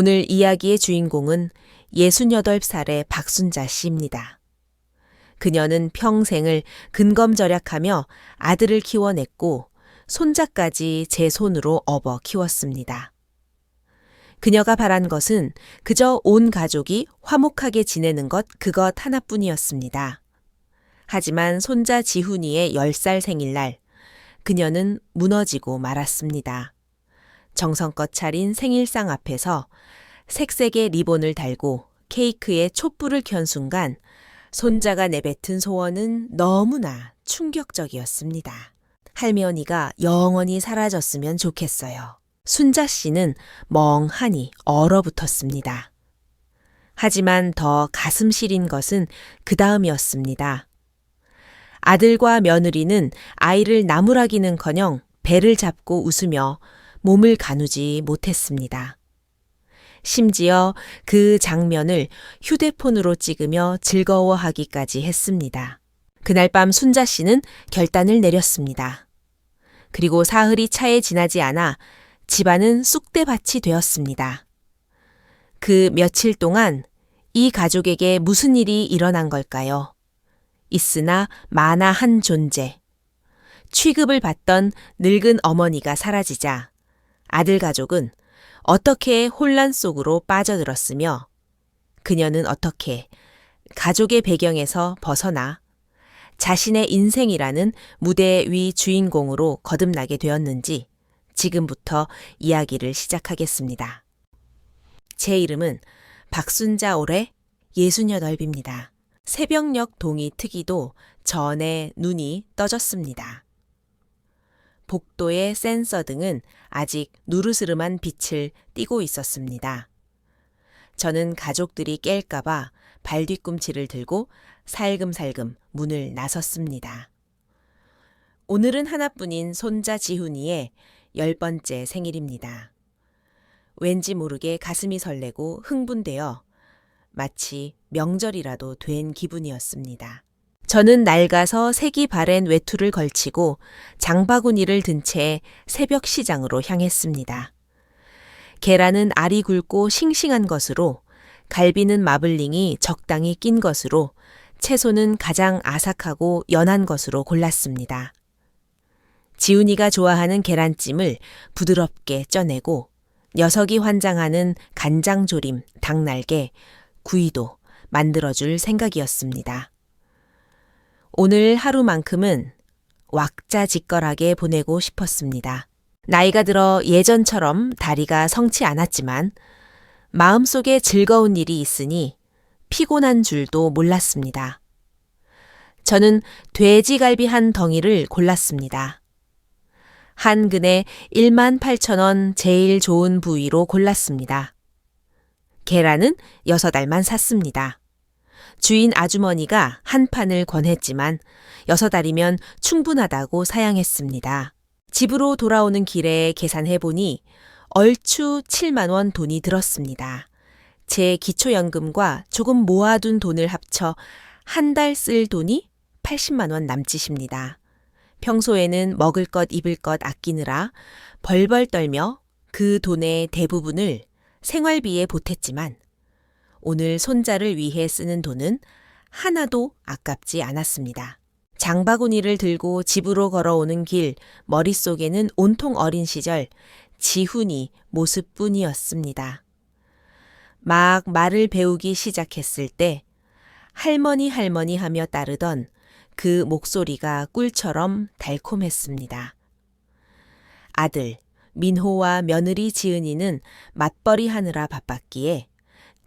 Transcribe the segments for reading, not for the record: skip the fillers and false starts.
오늘 이야기의 주인공은 68살의 박순자 씨입니다. 그녀는 평생을 근검절약하며 아들을 키워냈고 손자까지 제 손으로 업어 키웠습니다. 그녀가 바란 것은 그저 온 가족이 화목하게 지내는 것 그것 하나뿐이었습니다. 하지만 손자 지훈이의 10살 생일날 그녀는 무너지고 말았습니다. 정성껏 차린 생일상 앞에서 색색의 리본을 달고 케이크에 촛불을 켠 순간 손자가 내뱉은 소원은 너무나 충격적이었습니다. 할머니가 영원히 사라졌으면 좋겠어요. 순자 씨는 멍하니 얼어붙었습니다. 하지만 더 가슴 시린 것은 그 다음이었습니다. 아들과 며느리는 아이를 나무라기는커녕 배를 잡고 웃으며 몸을 가누지 못했습니다. 심지어 그 장면을 휴대폰으로 찍으며 즐거워하기까지 했습니다. 그날 밤 순자 씨는 결단을 내렸습니다. 그리고 사흘이 차에 지나지 않아 집안은 쑥대밭이 되었습니다. 그 며칠 동안 이 가족에게 무슨 일이 일어난 걸까요? 있으나 마나 한 존재. 취급을 받던 늙은 어머니가 사라지자 아들 가족은 어떻게 혼란 속으로 빠져들었으며 그녀는 어떻게 가족의 배경에서 벗어나 자신의 인생이라는 무대 위 주인공으로 거듭나게 되었는지 지금부터 이야기를 시작하겠습니다. 제 이름은 박순자 올해 68입니다. 새벽녘 동이 트기도 전에 눈이 떠졌습니다. 복도의 센서 등은 아직 누르스름한 빛을 띠고 있었습니다. 저는 가족들이 깰까봐 발뒤꿈치를 들고 살금살금 문을 나섰습니다. 오늘은 하나뿐인 손자 지훈이의 10번째 생일입니다. 왠지 모르게 가슴이 설레고 흥분되어 마치 명절이라도 된 기분이었습니다. 저는 낡아서 색이 바랜 외투를 걸치고 장바구니를 든 채 새벽 시장으로 향했습니다. 계란은 알이 굵고 싱싱한 것으로, 갈비는 마블링이 적당히 낀 것으로, 채소는 가장 아삭하고 연한 것으로 골랐습니다. 지훈이가 좋아하는 계란찜을 부드럽게 쪄내고 녀석이 환장하는 간장조림, 닭날개, 구이도 만들어줄 생각이었습니다. 오늘 하루만큼은 왁자지껄하게 보내고 싶었습니다. 나이가 들어 예전처럼 다리가 성치 않았지만 마음속에 즐거운 일이 있으니 피곤한 줄도 몰랐습니다. 저는 돼지갈비 한 덩이를 골랐습니다. 한 근에 18,000원 제일 좋은 부위로 골랐습니다. 계란은 6알만 샀습니다. 주인 아주머니가 한 판을 권했지만 6알이면 충분하다고 사양했습니다. 집으로 돌아오는 길에 계산해보니 얼추 7만 원 돈이 들었습니다. 제 기초연금과 조금 모아둔 돈을 합쳐 한 달 쓸 돈이 80만 원 남짓입니다. 평소에는 먹을 것 입을 것 아끼느라 벌벌 떨며 그 돈의 대부분을 생활비에 보탰지만 오늘 손자를 위해 쓰는 돈은 하나도 아깝지 않았습니다. 장바구니를 들고 집으로 걸어오는 길 머릿속에는 온통 어린 시절 지훈이 모습뿐이었습니다. 막 말을 배우기 시작했을 때 할머니 할머니 하며 따르던 그 목소리가 꿀처럼 달콤했습니다. 아들 민호와 며느리 지은이는 맞벌이 하느라 바빴기에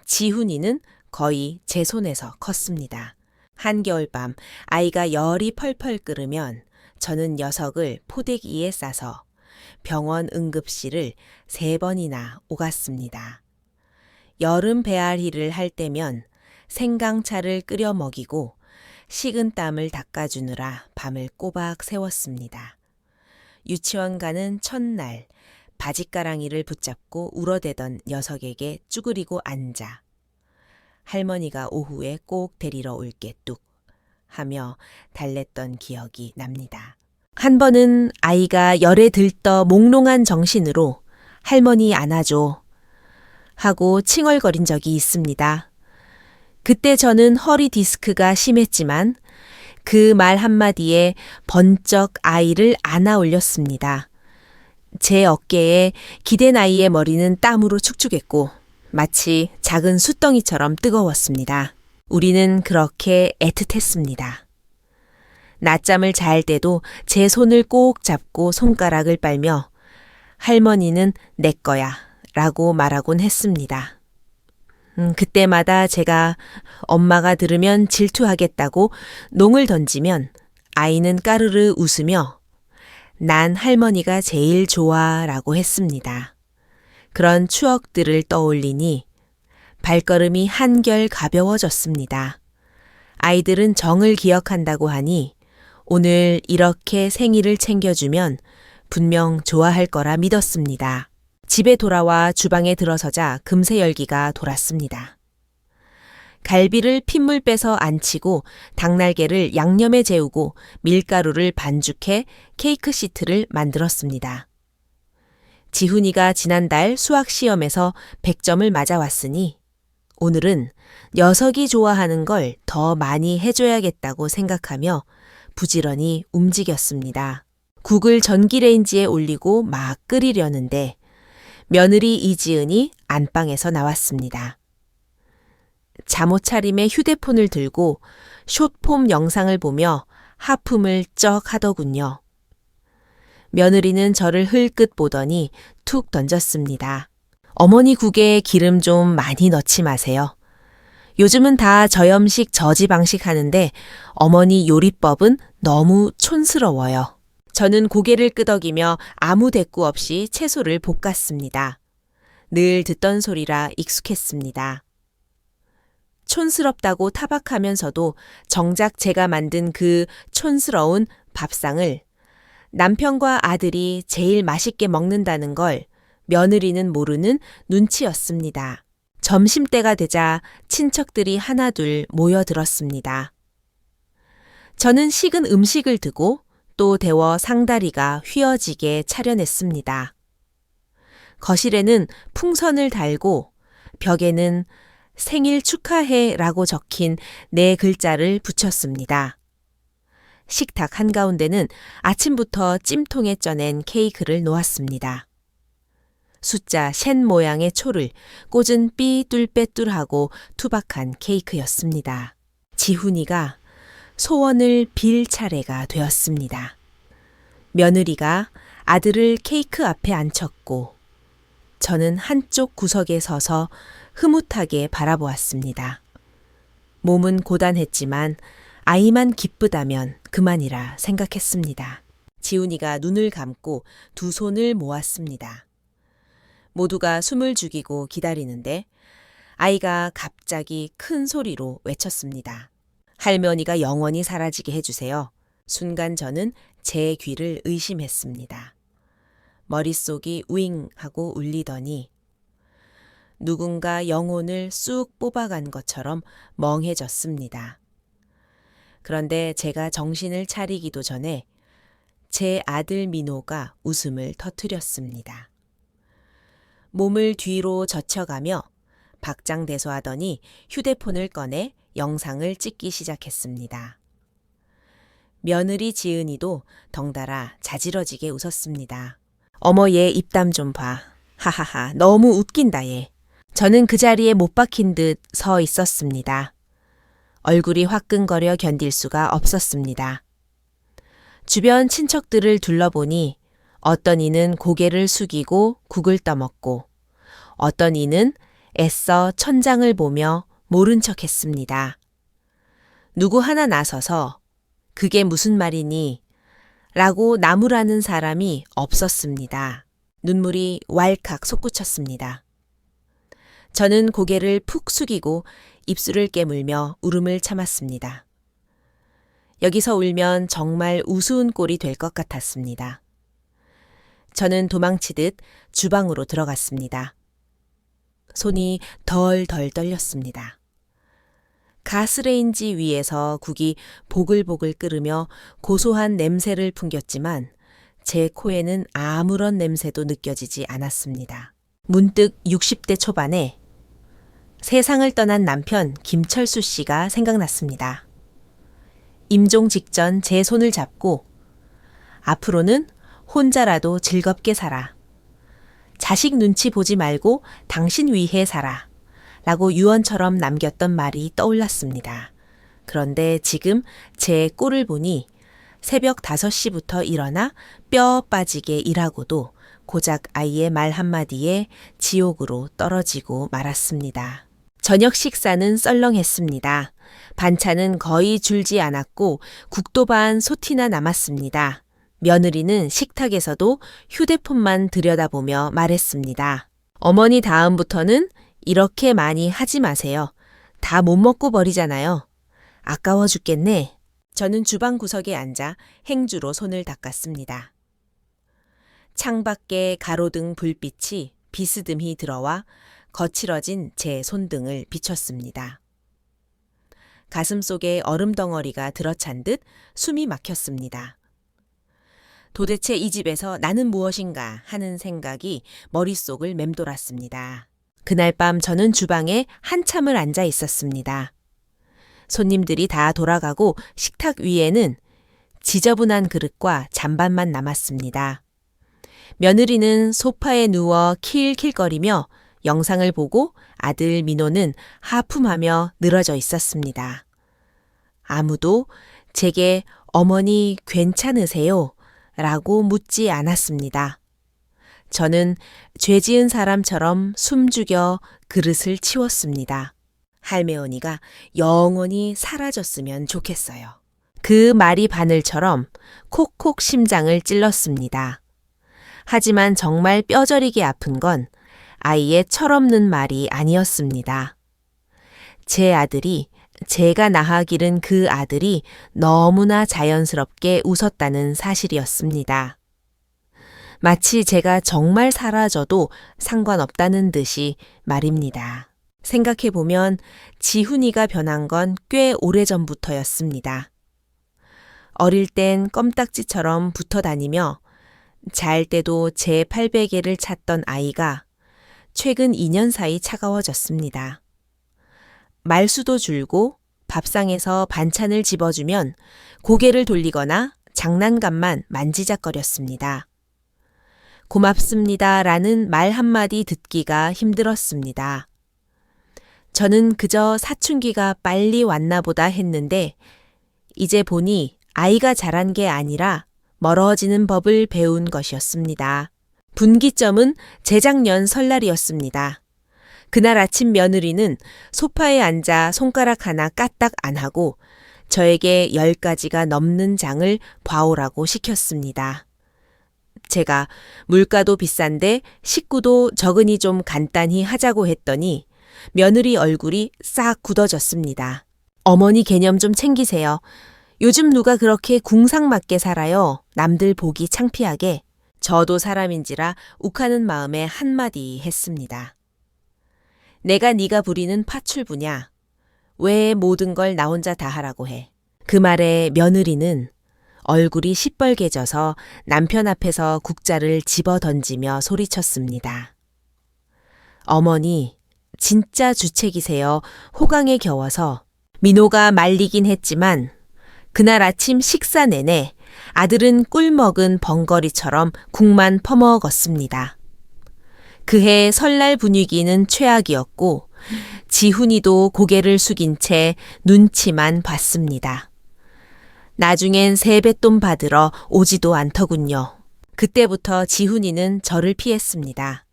지훈이는 거의 제 손에서 컸습니다. 한겨울밤 아이가 열이 펄펄 끓으면 저는 녀석을 포대기에 싸서 병원 응급실을 3번이나 오갔습니다. 여름 배앓이를 할 때면 생강차를 끓여 먹이고 식은 땀을 닦아주느라 밤을 꼬박 새웠습니다. 유치원 가는 첫날 바짓가랑이를 붙잡고 울어대던 녀석에게 쭈그리고 앉아 할머니가 오후에 꼭 데리러 올게 뚝 하며 달랬던 기억이 납니다. 한 번은 아이가 열에 들떠 몽롱한 정신으로 할머니 안아줘 하고 칭얼거린 적이 있습니다. 그때 저는 허리 디스크가 심했지만 그 말 한마디에 번쩍 아이를 안아 올렸습니다. 제 어깨에 기댄 아이의 머리는 땀으로 축축했고 마치 작은 숯덩이처럼 뜨거웠습니다. 우리는 그렇게 애틋했습니다. 낮잠을 잘 때도 제 손을 꼭 잡고 손가락을 빨며 할머니는 내 거야 라고 말하곤 했습니다. 그때마다 제가 엄마가 들으면 질투하겠다고 농을 던지면 아이는 까르르 웃으며 난 할머니가 제일 좋아 라고 했습니다. 그런 추억들을 떠올리니 발걸음이 한결 가벼워졌습니다. 아이들은 정을 기억한다고 하니 오늘 이렇게 생일을 챙겨주면 분명 좋아할 거라 믿었습니다. 집에 돌아와 주방에 들어서자 금세 열기가 돌았습니다. 갈비를 핏물 빼서 안치고 닭날개를 양념에 재우고 밀가루를 반죽해 케이크 시트를 만들었습니다. 지훈이가 지난달 수학 시험에서 100점을 맞아왔으니 오늘은 녀석이 좋아하는 걸 더 많이 해줘야겠다고 생각하며 부지런히 움직였습니다. 국을 전기레인지에 올리고 막 끓이려는데 며느리 이지은이 안방에서 나왔습니다. 잠옷 차림에 휴대폰을 들고 숏폼 영상을 보며 하품을 쩍 하더군요. 며느리는 저를 흘끗 보더니 툭 던졌습니다. 어머니 국에 기름 좀 많이 넣지 마세요. 요즘은 다 저염식 저지방식 하는데 어머니 요리법은 너무 촌스러워요. 저는 고개를 끄덕이며 아무 대꾸 없이 채소를 볶았습니다. 늘 듣던 소리라 익숙했습니다. 촌스럽다고 타박하면서도 정작 제가 만든 그 촌스러운 밥상을 남편과 아들이 제일 맛있게 먹는다는 걸 며느리는 모르는 눈치였습니다. 점심때가 되자 친척들이 하나둘 모여들었습니다. 저는 식은 음식을 두고 또 데워 상다리가 휘어지게 차려냈습니다. 거실에는 풍선을 달고 벽에는 생일 축하해라고 적힌 4글자를 붙였습니다. 식탁 한가운데는 아침부터 찜통에 쪄낸 케이크를 놓았습니다. 숫자 셋 모양의 초를 꽂은 삐뚤빼뚤하고 투박한 케이크였습니다. 지훈이가 소원을 빌 차례가 되었습니다. 며느리가 아들을 케이크 앞에 앉혔고 저는 한쪽 구석에 서서 흐뭇하게 바라보았습니다. 몸은 고단했지만 아이만 기쁘다면 그만이라 생각했습니다. 지훈이가 눈을 감고 두 손을 모았습니다. 모두가 숨을 죽이고 기다리는데 아이가 갑자기 큰 소리로 외쳤습니다. 할머니가 영원히 사라지게 해주세요. 순간 저는 제 귀를 의심했습니다. 머릿속이 우잉 하고 울리더니 누군가 영혼을 쑥 뽑아간 것처럼 멍해졌습니다. 그런데 제가 정신을 차리기도 전에 제 아들 민호가 웃음을 터뜨렸습니다. 몸을 뒤로 젖혀가며 박장대소하더니 휴대폰을 꺼내 영상을 찍기 시작했습니다. 며느리 지은이도 덩달아 자지러지게 웃었습니다. 어머 얘 입담 좀 봐. 하하하 너무 웃긴다 얘. 저는 그 자리에 못 박힌 듯 서 있었습니다. 얼굴이 화끈거려 견딜 수가 없었습니다. 주변 친척들을 둘러보니 어떤 이는 고개를 숙이고 국을 떠먹고 어떤 이는 애써 천장을 보며 모른 척했습니다. 누구 하나 나서서 그게 무슨 말이니? 라고 나무라는 사람이 없었습니다. 눈물이 왈칵 솟구쳤습니다. 저는 고개를 푹 숙이고 입술을 깨물며 울음을 참았습니다. 여기서 울면 정말 우스운 꼴이 될 것 같았습니다. 저는 도망치듯 주방으로 들어갔습니다. 손이 덜덜 떨렸습니다. 가스레인지 위에서 국이 보글보글 끓으며 고소한 냄새를 풍겼지만 제 코에는 아무런 냄새도 느껴지지 않았습니다. 문득 60대 초반에 세상을 떠난 남편 김철수 씨가 생각났습니다. 임종 직전 제 손을 잡고 앞으로는 혼자라도 즐겁게 살아. 자식 눈치 보지 말고 당신 위해 살아. 라고 유언처럼 남겼던 말이 떠올랐습니다. 그런데 지금 제 꼴을 보니 새벽 5시부터 일어나 뼈 빠지게 일하고도 고작 아이의 말 한마디에 지옥으로 떨어지고 말았습니다. 저녁 식사는 썰렁했습니다. 반찬은 거의 줄지 않았고 국도 반 소티나 남았습니다. 며느리는 식탁에서도 휴대폰만 들여다보며 말했습니다. 어머니 다음부터는 이렇게 많이 하지 마세요. 다 못 먹고 버리잖아요. 아까워 죽겠네. 저는 주방 구석에 앉아 행주로 손을 닦았습니다. 창밖에 가로등 불빛이 비스듬히 들어와 거칠어진 제 손등을 비췄습니다. 가슴속에 얼음덩어리가 들어찬 듯 숨이 막혔습니다. 도대체 이 집에서 나는 무엇인가 하는 생각이 머릿속을 맴돌았습니다. 그날 밤 저는 주방에 한참을 앉아 있었습니다. 손님들이 다 돌아가고 식탁 위에는 지저분한 그릇과 잔반만 남았습니다. 며느리는 소파에 누워 킬킬거리며 영상을 보고 아들 민호는 하품하며 늘어져 있었습니다. 아무도 제게 어머니 괜찮으세요? 라고 묻지 않았습니다. 저는 죄 지은 사람처럼 숨죽여 그릇을 치웠습니다. 할매언니가 영원히 사라졌으면 좋겠어요. 그 말이 바늘처럼 콕콕 심장을 찔렀습니다. 하지만 정말 뼈저리게 아픈 건 아이의 철없는 말이 아니었습니다. 제 아들이, 제가 낳아 기른 그 아들이 너무나 자연스럽게 웃었다는 사실이었습니다. 마치 제가 정말 사라져도 상관없다는 듯이 말입니다. 생각해보면 지훈이가 변한 건 꽤 오래전부터였습니다. 어릴 땐 껌딱지처럼 붙어 다니며 잘 때도 제 팔베개를 찾던 아이가 최근 2년 사이 차가워졌습니다. 말수도 줄고 밥상에서 반찬을 집어주면 고개를 돌리거나 장난감만 만지작거렸습니다. 고맙습니다 라는 말 한마디 듣기가 힘들었습니다. 저는 그저 사춘기가 빨리 왔나 보다 했는데 이제 보니 아이가 자란 게 아니라 멀어지는 법을 배운 것이었습니다. 분기점은 재작년 설날이었습니다. 그날 아침 며느리는 소파에 앉아 손가락 하나 까딱 안 하고 저에게 10가지가 넘는 장을 봐오라고 시켰습니다. 제가 물가도 비싼데 식구도 적으니 좀 간단히 하자고 했더니 며느리 얼굴이 싹 굳어졌습니다. 어머니 개념 좀 챙기세요. 요즘 누가 그렇게 궁상맞게 살아요. 남들 보기 창피하게. 저도 사람인지라 욱하는 마음에 한마디 했습니다. 내가 네가 부리는 파출부냐? 왜 모든 걸 나 혼자 다 하라고 해? 그 말에 며느리는 얼굴이 시뻘개져서 남편 앞에서 국자를 집어 던지며 소리쳤습니다. 어머니, 진짜 주책이세요. 호강에 겨워서. 민호가 말리긴 했지만 그날 아침 식사 내내 아들은 꿀 먹은 벙거리처럼 국만 퍼먹었습니다. 그해 설날 분위기는 최악이었고 지훈이도 고개를 숙인 채 눈치만 봤습니다. 나중엔 세뱃돈 받으러 오지도 않더군요. 그때부터 지훈이는 저를 피했습니다.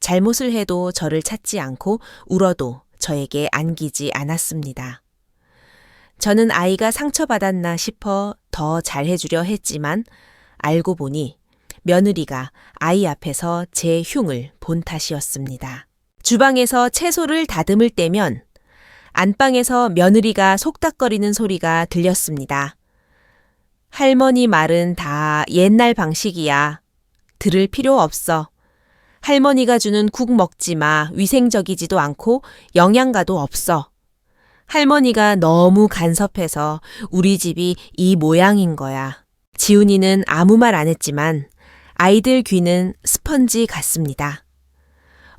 잘못을 해도 저를 찾지 않고 울어도 저에게 안기지 않았습니다. 저는 아이가 상처받았나 싶어 더 잘해주려 했지만 알고 보니 며느리가 아이 앞에서 제 흉을 본 탓이었습니다. 주방에서 채소를 다듬을 때면 안방에서 며느리가 속닥거리는 소리가 들렸습니다. 할머니 말은 다 옛날 방식이야. 들을 필요 없어. 할머니가 주는 국 먹지 마. 위생적이지도 않고 영양가도 없어. 할머니가 너무 간섭해서 우리 집이 이 모양인 거야. 지훈이는 아무 말 안 했지만 아이들 귀는 스펀지 같습니다.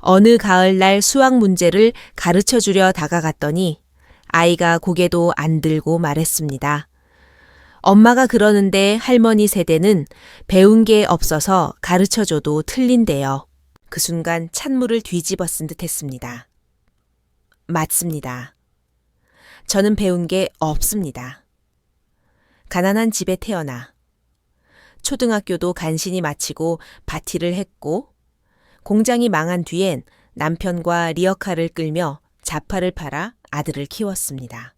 어느 가을날 수학 문제를 가르쳐 주려 다가갔더니 아이가 고개도 안 들고 말했습니다. 엄마가 그러는데 할머니 세대는 배운 게 없어서 가르쳐 줘도 틀린대요. 그 순간 찬물을 뒤집어 쓴 듯 했습니다. 맞습니다. 저는 배운 게 없습니다. 가난한 집에 태어나 초등학교도 간신히 마치고 바티를 했고 공장이 망한 뒤엔 남편과 리어카를 끌며 자파를 팔아 아들을 키웠습니다.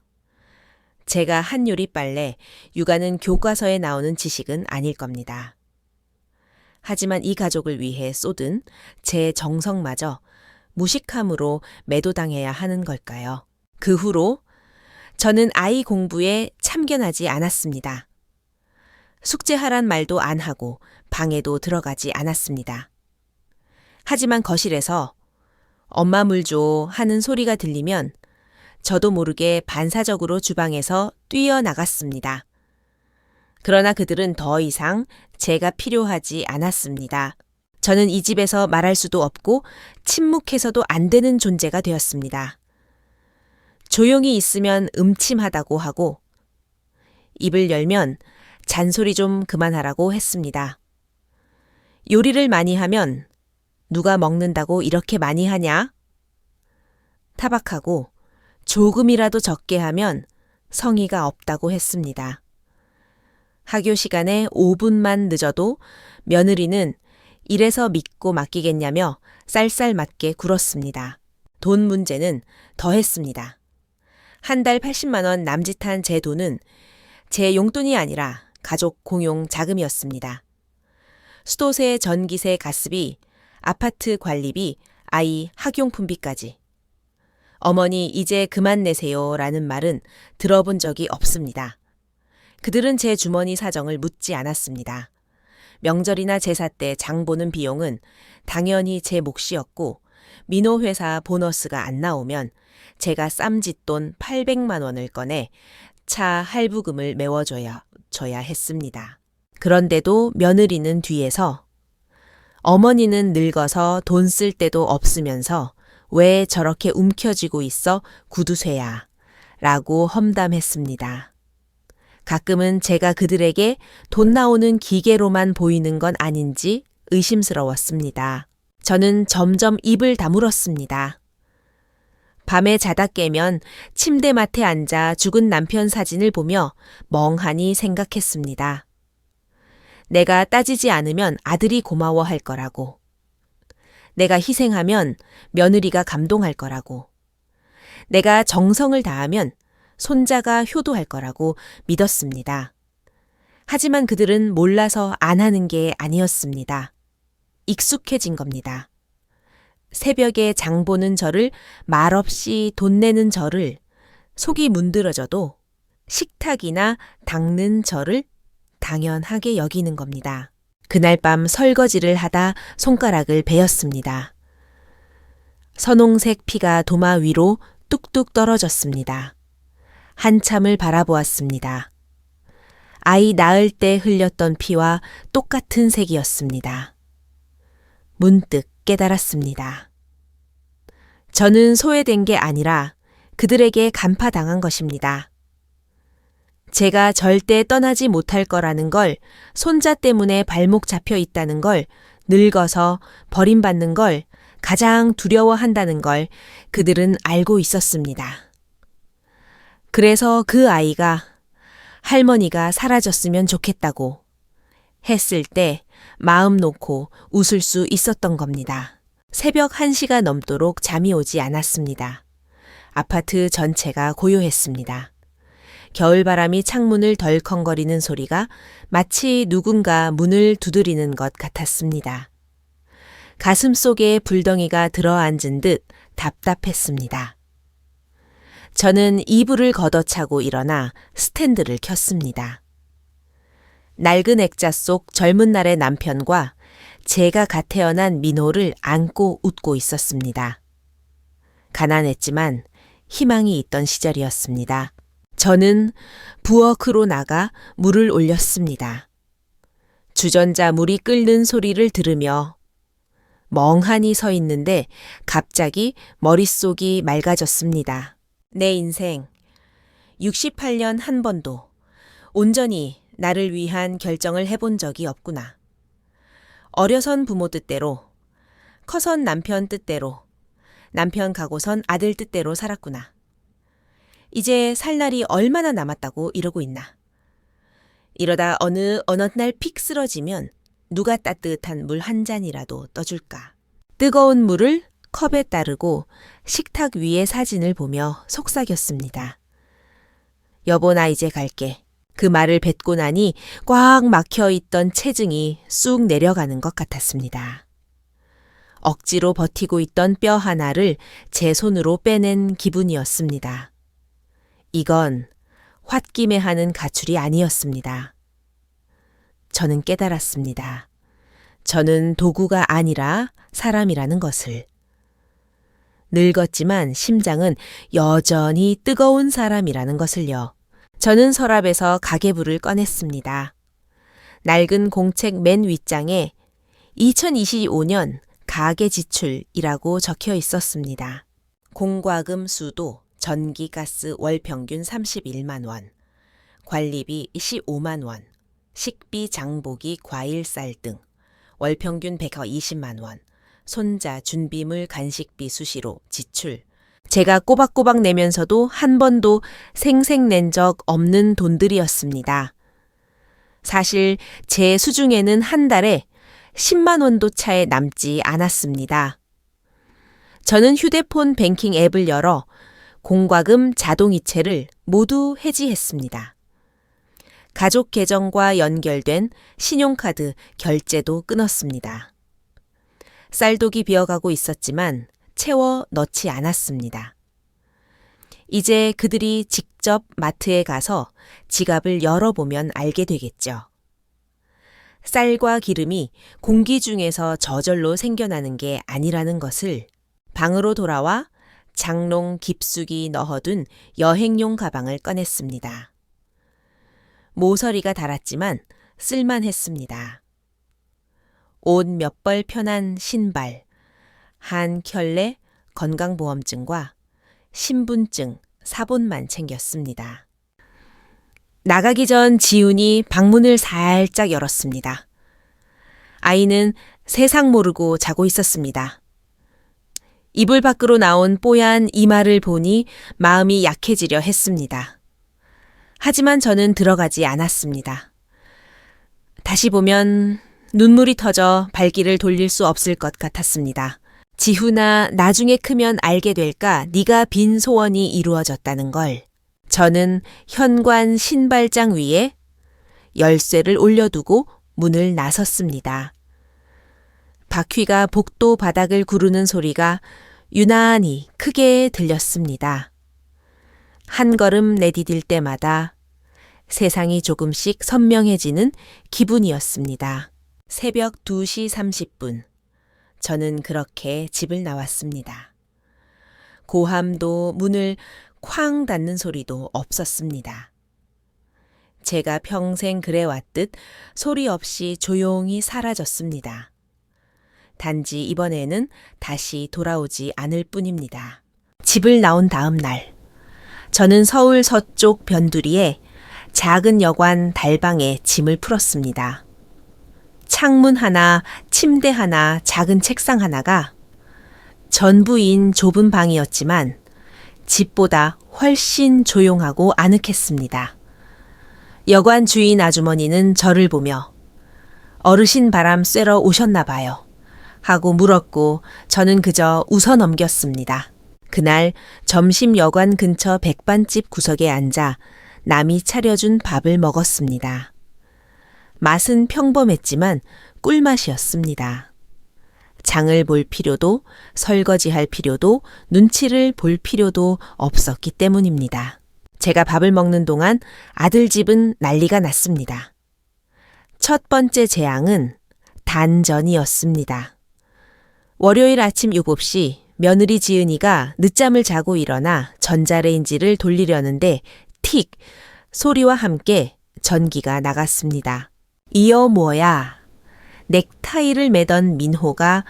제가 한 요리 빨래, 육아는 교과서에 나오는 지식은 아닐 겁니다. 하지만 이 가족을 위해 쏟은 제 정성마저 무식함으로 매도당해야 하는 걸까요? 그 후로 저는 아이 공부에 참견하지 않았습니다. 숙제하란 말도 안 하고 방에도 들어가지 않았습니다. 하지만 거실에서 엄마 물 줘 하는 소리가 들리면 저도 모르게 반사적으로 주방에서 뛰어나갔습니다. 그러나 그들은 더 이상 제가 필요하지 않았습니다. 저는 이 집에서 말할 수도 없고 침묵해서도 안 되는 존재가 되었습니다. 조용히 있으면 음침하다고 하고 입을 열면 잔소리 좀 그만하라고 했습니다. 요리를 많이 하면 누가 먹는다고 이렇게 많이 하냐? 타박하고 조금이라도 적게 하면 성의가 없다고 했습니다. 학교 시간에 5분만 늦어도 며느리는 이래서 믿고 맡기겠냐며 쌀쌀맞게 굴었습니다. 돈 문제는 더 했습니다. 한 달 80만 원 남짓한 제 돈은 제 용돈이 아니라 가족 공용 자금이었습니다. 수도세, 전기세, 가스비, 아파트 관리비, 아이 학용품비까지. 어머니 이제 그만 내세요 라는 말은 들어본 적이 없습니다. 그들은 제 주머니 사정을 묻지 않았습니다. 명절이나 제사 때 장 보는 비용은 당연히 제 몫이었고 민호회사 보너스가 안 나오면 제가 쌈짓돈 800만 원을 꺼내 차 할부금을 메워줘야 했습니다. 그런데도 며느리는 뒤에서 어머니는 늙어서 돈 쓸 데도 없으면서 왜 저렇게 움켜쥐고 있어 구두쇠야 라고 험담했습니다. 가끔은 제가 그들에게 돈 나오는 기계로만 보이는 건 아닌지 의심스러웠습니다. 저는 점점 입을 다물었습니다. 밤에 자다 깨면 침대맡에 앉아 죽은 남편 사진을 보며 멍하니 생각했습니다. 내가 따지지 않으면 아들이 고마워할 거라고. 내가 희생하면 며느리가 감동할 거라고. 내가 정성을 다하면 손자가 효도할 거라고 믿었습니다. 하지만 그들은 몰라서 안 하는 게 아니었습니다. 익숙해진 겁니다. 새벽에 장 보는 저를 말없이 돈 내는 저를 속이 문드러져도 식탁이나 닦는 저를 당연하게 여기는 겁니다. 그날 밤 설거지를 하다 손가락을 베었습니다. 선홍색 피가 도마 위로 뚝뚝 떨어졌습니다. 한참을 바라보았습니다. 아이 낳을 때 흘렸던 피와 똑같은 색이었습니다. 문득 깨달았습니다. 저는 소외된 게 아니라 그들에게 간파당한 것입니다. 제가 절대 떠나지 못할 거라는 걸, 손자 때문에 발목 잡혀 있다는 걸, 늙어서 버림받는 걸 가장 두려워한다는 걸 그들은 알고 있었습니다. 그래서 그 아이가 할머니가 사라졌으면 좋겠다고 했을 때 마음 놓고 웃을 수 있었던 겁니다. 새벽 1시가 넘도록 잠이 오지 않았습니다. 아파트 전체가 고요했습니다. 겨울바람이 창문을 덜컹거리는 소리가 마치 누군가 문을 두드리는 것 같았습니다. 가슴 속에 불덩이가 들어앉은 듯 답답했습니다. 저는 이불을 걷어차고 일어나 스탠드를 켰습니다. 낡은 액자 속 젊은 날의 남편과 제가 갓 태어난 민호를 안고 웃고 있었습니다. 가난했지만 희망이 있던 시절이었습니다. 저는 부엌으로 나가 물을 올렸습니다. 주전자 물이 끓는 소리를 들으며 멍하니 서 있는데 갑자기 머릿속이 맑아졌습니다. 내 인생 68년 한 번도 온전히 나를 위한 결정을 해본 적이 없구나. 어려선 부모 뜻대로, 커선 남편 뜻대로, 남편 가고선 아들 뜻대로 살았구나. 이제 살 날이 얼마나 남았다고 이러고 있나. 이러다 어느 날 픽 쓰러지면 누가 따뜻한 물 한 잔이라도 떠줄까. 뜨거운 물을 컵에 따르고 식탁 위의 사진을 보며 속삭였습니다. 여보, 나 이제 갈게. 그 말을 뱉고 나니 꽉 막혀있던 체증이 쑥 내려가는 것 같았습니다. 억지로 버티고 있던 뼈 하나를 제 손으로 빼낸 기분이었습니다. 이건 홧김에 하는 가출이 아니었습니다. 저는 깨달았습니다. 저는 도구가 아니라 사람이라는 것을. 늙었지만 심장은 여전히 뜨거운 사람이라는 것을요. 저는 서랍에서 가계부를 꺼냈습니다. 낡은 공책 맨 윗장에 2025년 가계 지출이라고 적혀 있었습니다. 공과금 수도 전기, 가스 월 평균 31만 원, 관리비 15만 원, 식비, 장보기, 과일, 쌀 등 월 평균 120만 원, 손자 준비물 간식비 수시로 지출. 제가 꼬박꼬박 내면서도 한 번도 생색 낸 적 없는 돈들이었습니다. 사실 제 수중에는 한 달에 10만 원도 차에 남지 않았습니다. 저는 휴대폰 뱅킹 앱을 열어 공과금 자동이체를 모두 해지했습니다. 가족 계정과 연결된 신용카드 결제도 끊었습니다. 쌀독이 비어가고 있었지만 채워 넣지 않았습니다. 이제 그들이 직접 마트에 가서 지갑을 열어보면 알게 되겠죠. 쌀과 기름이 공기 중에서 저절로 생겨나는 게 아니라는 것을. 방으로 돌아와 장롱 깊숙이 넣어둔 여행용 가방을 꺼냈습니다. 모서리가 닳았지만 쓸만했습니다. 옷 몇 벌 편한 신발, 한 켤레 건강보험증과 신분증, 사본만 챙겼습니다. 나가기 전 지훈이 방문을 살짝 열었습니다. 아이는 세상 모르고 자고 있었습니다. 이불 밖으로 나온 뽀얀 이마를 보니 마음이 약해지려 했습니다. 하지만 저는 들어가지 않았습니다. 다시 보면 눈물이 터져 발길을 돌릴 수 없을 것 같았습니다. 지훈아, 나중에 크면 알게 될까 네가 빈 소원이 이루어졌다는 걸. 저는 현관 신발장 위에 열쇠를 올려두고 문을 나섰습니다. 바퀴가 복도 바닥을 구르는 소리가 유난히 크게 들렸습니다. 한 걸음 내디딜 때마다 세상이 조금씩 선명해지는 기분이었습니다. 새벽 2시 30분. 저는 그렇게 집을 나왔습니다. 고함도 문을 쾅 닫는 소리도 없었습니다. 제가 평생 그래왔듯 소리 없이 조용히 사라졌습니다. 단지 이번에는 다시 돌아오지 않을 뿐입니다. 집을 나온 다음 날, 저는 서울 서쪽 변두리에 작은 여관 달방에 짐을 풀었습니다. 창문 하나, 침대 하나, 작은 책상 하나가 전부인 좁은 방이었지만 집보다 훨씬 조용하고 아늑했습니다. 여관 주인 아주머니는 저를 보며 어르신 바람 쐬러 오셨나 봐요 하고 물었고 저는 그저 웃어 넘겼습니다. 그날 점심 여관 근처 백반집 구석에 앉아 남이 차려준 밥을 먹었습니다. 맛은 평범했지만 꿀맛이었습니다. 장을 볼 필요도 설거지할 필요도 눈치를 볼 필요도 없었기 때문입니다. 제가 밥을 먹는 동안 아들 집은 난리가 났습니다. 첫 번째 재앙은 단전이었습니다. 월요일 아침 7시 며느리 지은이가 늦잠을 자고 일어나 전자레인지를 돌리려는데 틱 소리와 함께 전기가 나갔습니다. 이어 뭐야? 넥타이를 매던 민호가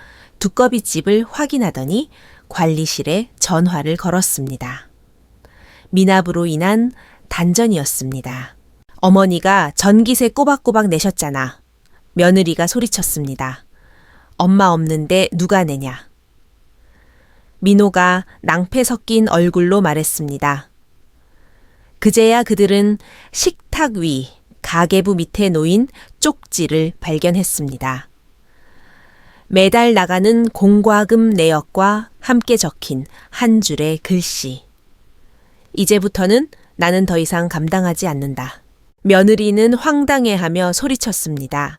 두꺼비집을 확인하더니 관리실에 전화를 걸었습니다. 미납으로 인한 단전이었습니다. 어머니가 전기세 꼬박꼬박 내셨잖아. 며느리가 소리쳤습니다. 엄마 없는데 누가 내냐. 민호가 낭패 섞인 얼굴로 말했습니다. 그제야 그들은 식탁 위 가계부 밑에 놓인 쪽지를 발견했습니다. 매달 나가는 공과금 내역과 함께 적힌 한 줄의 글씨. 이제부터는 나는 더 이상 감당하지 않는다. 며느리는 황당해하며 소리쳤습니다.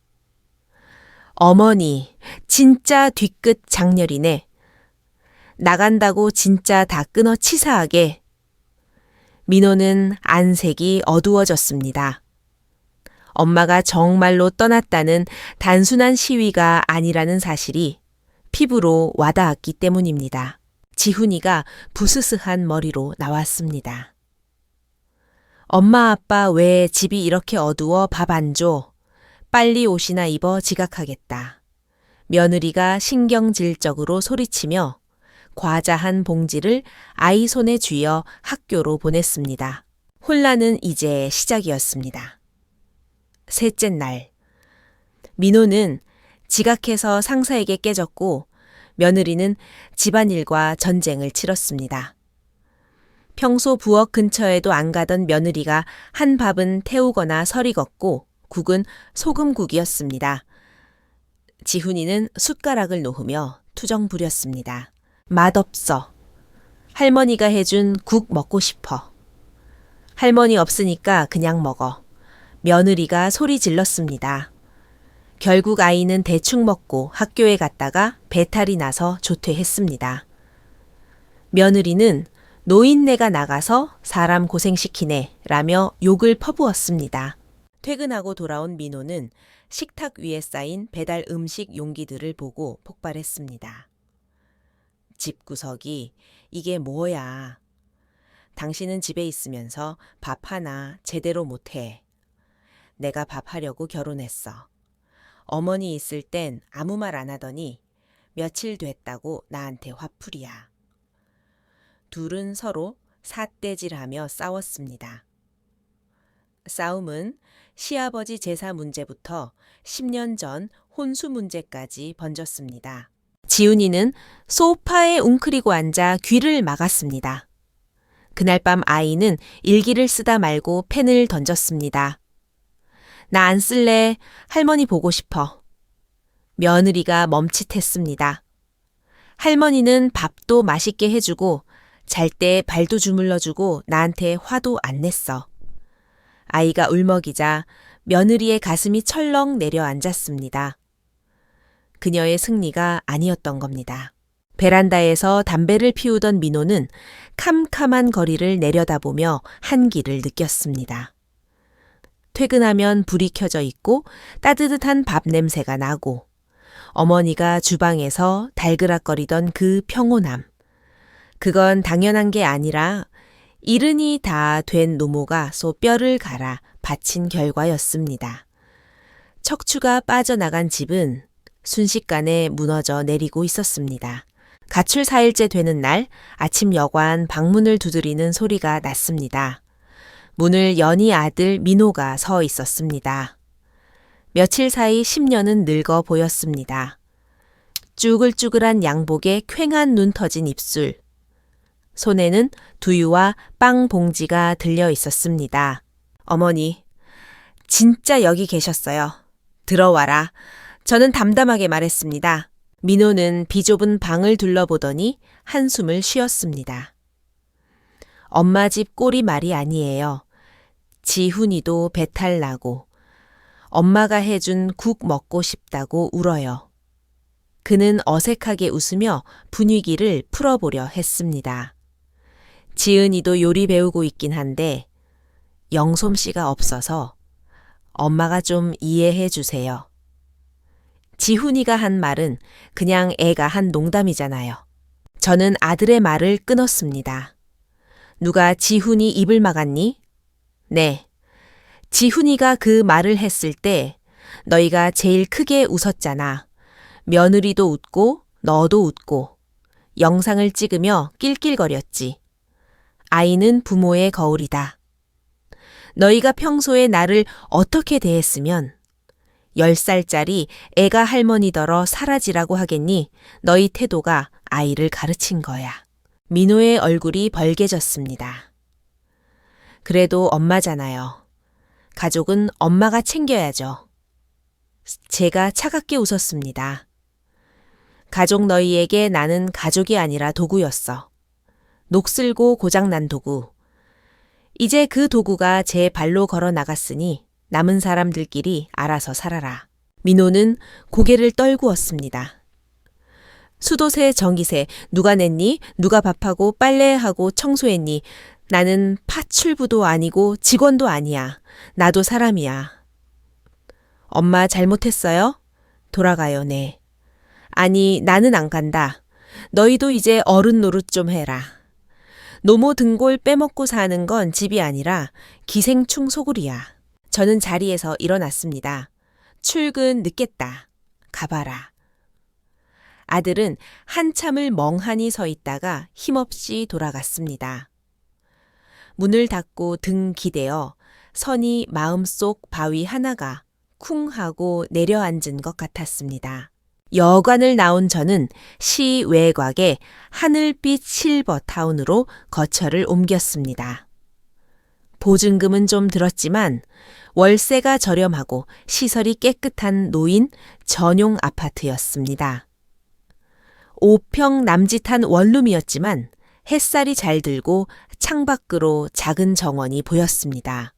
어머니, 진짜 뒤끝 장렬이네. 나간다고 진짜 다 끊어 치사하게. 민호는 안색이 어두워졌습니다. 엄마가 정말로 떠났다는 단순한 시위가 아니라는 사실이 피부로 와닿았기 때문입니다. 지훈이가 부스스한 머리로 나왔습니다. 엄마 아빠 왜 집이 이렇게 어두워 밥 안 줘? 빨리 옷이나 입어 지각하겠다. 며느리가 신경질적으로 소리치며 과자 한 봉지를 아이 손에 쥐어 학교로 보냈습니다. 혼란은 이제 시작이었습니다. 셋째 날, 민호는 지각해서 상사에게 깨졌고 며느리는 집안일과 전쟁을 치렀습니다. 평소 부엌 근처에도 안 가던 며느리가 한 밥은 태우거나 설익었고 국은 소금국이었습니다. 지훈이는 숟가락을 놓으며 투정 부렸습니다. 맛없어. 할머니가 해준 국 먹고 싶어. 할머니 없으니까 그냥 먹어. 며느리가 소리 질렀습니다. 결국 아이는 대충 먹고 학교에 갔다가 배탈이 나서 조퇴했습니다. 며느리는 노인네가 나가서 사람 고생시키네 라며 욕을 퍼부었습니다. 퇴근하고 돌아온 민호는 식탁 위에 쌓인 배달 음식 용기들을 보고 폭발했습니다. 집구석이 이게 뭐야. 당신은 집에 있으면서 밥 하나 제대로 못해. 내가 밥하려고 결혼했어. 어머니 있을 땐 아무 말 안 하더니 며칠 됐다고 나한테 화풀이야. 둘은 서로 삿대질하며 싸웠습니다. 싸움은 시아버지 제사 문제부터 10년 전 혼수 문제까지 번졌습니다. 지훈이는 소파에 웅크리고 앉아 귀를 막았습니다. 그날 밤 아이는 일기를 쓰다 말고 펜을 던졌습니다. 나 안 쓸래. 할머니 보고 싶어. 며느리가 멈칫했습니다. 할머니는 밥도 맛있게 해주고 잘 때 발도 주물러주고 나한테 화도 안 냈어. 아이가 울먹이자 며느리의 가슴이 철렁 내려앉았습니다. 그녀의 승리가 아니었던 겁니다. 베란다에서 담배를 피우던 민호는 캄캄한 거리를 내려다보며 한기를 느꼈습니다. 퇴근하면 불이 켜져 있고 따뜻한 밥 냄새가 나고 어머니가 주방에서 달그락거리던 그 평온함. 그건 당연한 게 아니라 이른이 다 된 노모가 소 뼈를 갈아 바친 결과였습니다. 척추가 빠져나간 집은 순식간에 무너져 내리고 있었습니다. 가출 4일째 되는 날 아침 여관 방문을 두드리는 소리가 났습니다. 문을 여니 아들 민호가 서 있었습니다. 며칠 사이 10년은 늙어 보였습니다. 쭈글쭈글한 양복에 퀭한 눈 터진 입술. 손에는 두유와 빵 봉지가 들려 있었습니다. 어머니, 진짜 여기 계셨어요. 들어와라. 저는 담담하게 말했습니다. 민호는 비좁은 방을 둘러보더니 한숨을 쉬었습니다. 엄마 집 꼴이 말이 아니에요. 지훈이도 배탈 나고 엄마가 해준 국 먹고 싶다고 울어요. 그는 어색하게 웃으며 분위기를 풀어보려 했습니다. 지은이도 요리 배우고 있긴 한데 영솜씨가 없어서 엄마가 좀 이해해 주세요. 지훈이가 한 말은 그냥 애가 한 농담이잖아요. 저는 아들의 말을 끊었습니다. 누가 지훈이 입을 막았니? 네. 지훈이가 그 말을 했을 때 너희가 제일 크게 웃었잖아. 며느리도 웃고 너도 웃고 영상을 찍으며 낄낄거렸지. 아이는 부모의 거울이다. 너희가 평소에 나를 어떻게 대했으면 10살짜리 애가 할머니더러 사라지라고 하겠니? 너희 태도가 아이를 가르친 거야. 민호의 얼굴이 벌개졌습니다. 그래도 엄마잖아요. 가족은 엄마가 챙겨야죠. 제가 차갑게 웃었습니다. 가족 너희에게 나는 가족이 아니라 도구였어. 녹슬고 고장난 도구. 이제 그 도구가 제 발로 걸어 나갔으니 남은 사람들끼리 알아서 살아라. 민호는 고개를 떨구었습니다. 수도세, 전기세 누가 냈니? 누가 밥하고 빨래하고 청소했니? 나는 파출부도 아니고 직원도 아니야. 나도 사람이야. 엄마 잘못했어요? 돌아가요, 네. 아니, 나는 안 간다. 너희도 이제 어른 노릇 좀 해라. 노모 등골 빼먹고 사는 건 집이 아니라 기생충 소굴이야. 저는 자리에서 일어났습니다. 출근 늦겠다. 가봐라. 아들은 한참을 멍하니 서 있다가 힘없이 돌아갔습니다. 문을 닫고 등 기대어 선이 마음속 바위 하나가 쿵 하고 내려앉은 것 같았습니다. 여관을 나온 저는 시 외곽의 하늘빛 실버타운으로 거처를 옮겼습니다. 보증금은 좀 들었지만 월세가 저렴하고 시설이 깨끗한 노인 전용 아파트였습니다. 5평 남짓한 원룸이었지만 햇살이 잘 들고 창밖으로 작은 정원이 보였습니다.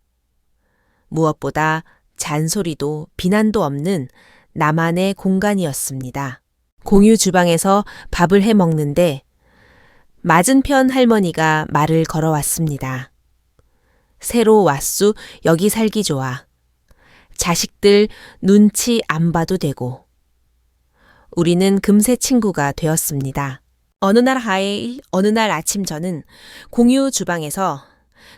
무엇보다 잔소리도 비난도 없는 나만의 공간이었습니다. 공유 주방에서 밥을 해 먹는데 맞은편 할머니가 말을 걸어왔습니다. 새로 왔수 여기 살기 좋아. 자식들 눈치 안 봐도 되고. 우리는 금세 친구가 되었습니다. 어느 날 아침 저는 공유 주방에서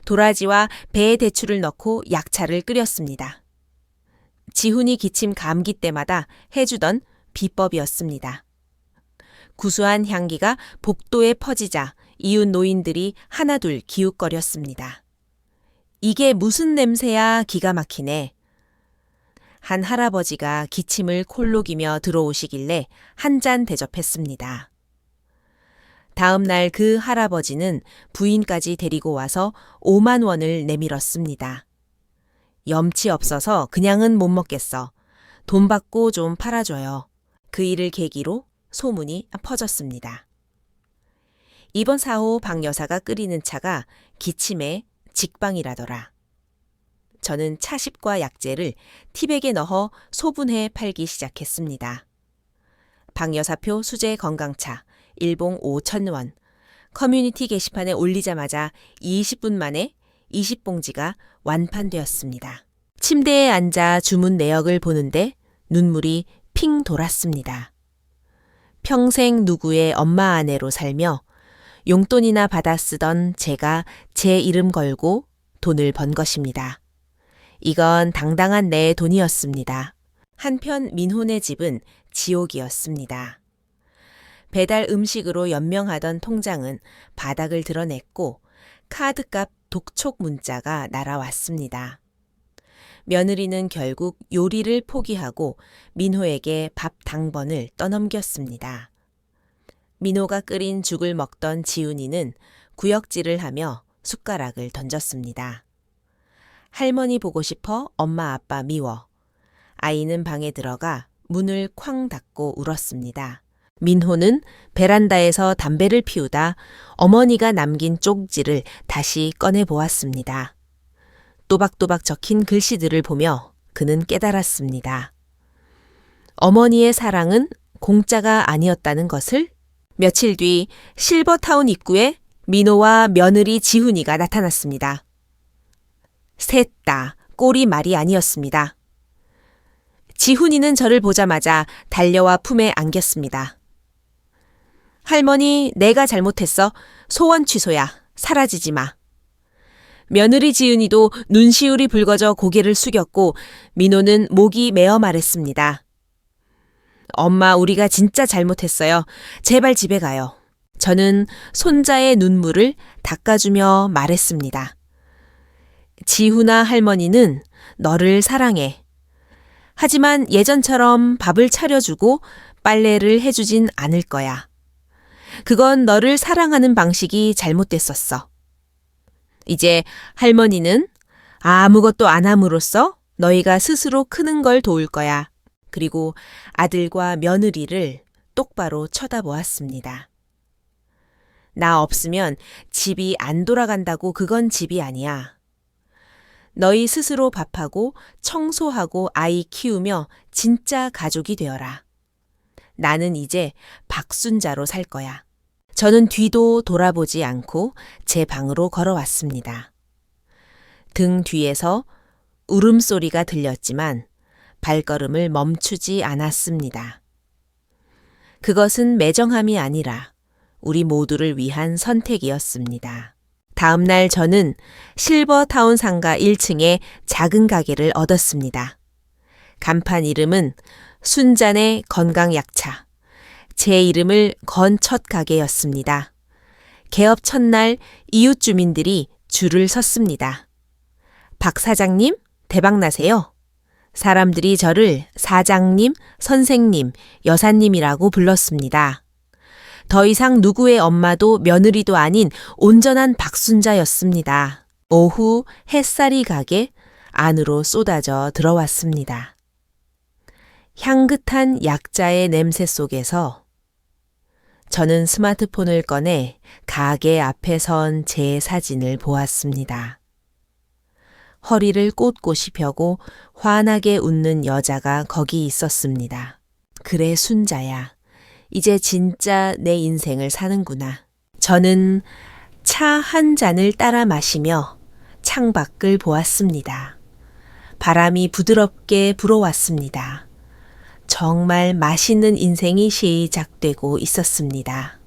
도라지와 배 대추를 넣고 약차를 끓였습니다. 지훈이 기침 감기 때마다 해주던 비법이었습니다. 구수한 향기가 복도에 퍼지자 이웃 노인들이 하나둘 기웃거렸습니다. 이게 무슨 냄새야, 기가 막히네. 한 할아버지가 기침을 콜록이며 들어오시길래 한 잔 대접했습니다. 다음 날 그 할아버지는 부인까지 데리고 와서 5만 원을 내밀었습니다. 염치 없어서 그냥은 못 먹겠어. 돈 받고 좀 팔아줘요. 그 일을 계기로 소문이 퍼졌습니다. 이번 4호 박 여사가 끓이는 차가 기침의 직방이라더라. 저는 차십과 약재를 티백에 넣어 소분해 팔기 시작했습니다. 박 여사표 수제 건강차, 일봉 5,000원. 커뮤니티 게시판에 올리자마자 20분 만에 20봉지가 완판되었습니다. 침대에 앉아 주문 내역을 보는데 눈물이 핑 돌았습니다. 평생 누구의 엄마 아내로 살며 용돈이나 받아 쓰던 제가 제 이름 걸고 돈을 번 것입니다. 이건 당당한 내 돈이었습니다. 한편 민호네 집은 지옥이었습니다. 배달 음식으로 연명하던 통장은 바닥을 드러냈고 카드값 독촉 문자가 날아왔습니다. 며느리는 결국 요리를 포기하고 민호에게 밥 당번을 떠넘겼습니다. 민호가 끓인 죽을 먹던 지훈이는 구역질을 하며 숟가락을 던졌습니다. 할머니 보고 싶어 엄마 아빠 미워. 아이는 방에 들어가 문을 쾅 닫고 울었습니다. 민호는 베란다에서 담배를 피우다 어머니가 남긴 쪽지를 다시 꺼내 보았습니다. 또박또박 적힌 글씨들을 보며 그는 깨달았습니다. 어머니의 사랑은 공짜가 아니었다는 것을. 며칠 뒤 실버타운 입구에 민호와 며느리 지훈이가 나타났습니다. 셋 다 꼴이 말이 아니었습니다. 지훈이는 저를 보자마자 달려와 품에 안겼습니다. 할머니, 내가 잘못했어. 소원 취소야. 사라지지 마. 며느리 지은이도 눈시울이 붉어져 고개를 숙였고 민호는 목이 메어 말했습니다. 엄마, 우리가 진짜 잘못했어요. 제발 집에 가요. 저는 손자의 눈물을 닦아주며 말했습니다. 지훈아, 할머니는 너를 사랑해. 하지만 예전처럼 밥을 차려주고 빨래를 해주진 않을 거야. 그건 너를 사랑하는 방식이 잘못됐었어. 이제 할머니는 아무것도 안 함으로써 너희가 스스로 크는 걸 도울 거야. 그리고 아들과 며느리를 똑바로 쳐다보았습니다. 나 없으면 집이 안 돌아간다고 그건 집이 아니야. 너희 스스로 밥하고 청소하고 아이 키우며 진짜 가족이 되어라. 나는 이제 박순자로 살 거야. 저는 뒤도 돌아보지 않고 제 방으로 걸어왔습니다. 등 뒤에서 울음소리가 들렸지만 발걸음을 멈추지 않았습니다. 그것은 매정함이 아니라 우리 모두를 위한 선택이었습니다. 다음 날 저는 실버타운 상가 1층에 작은 가게를 얻었습니다. 간판 이름은 순잔의 건강약차. 제 이름을 건 첫 가게였습니다. 개업 첫날 이웃 주민들이 줄을 섰습니다. 박 사장님, 대박나세요. 사람들이 저를 사장님, 선생님, 여사님이라고 불렀습니다. 더 이상 누구의 엄마도 며느리도 아닌 온전한 박순자였습니다. 오후 햇살이 가게 안으로 쏟아져 들어왔습니다. 향긋한 약자의 냄새 속에서 저는 스마트폰을 꺼내 가게 앞에 선 제 사진을 보았습니다. 허리를 꼿꼿이 펴고 환하게 웃는 여자가 거기 있었습니다. 그래, 순자야. 이제 진짜 내 인생을 사는구나. 저는 차 한 잔을 따라 마시며 창밖을 보았습니다. 바람이 부드럽게 불어왔습니다. 정말 맛있는 인생이 시작되고 있었습니다.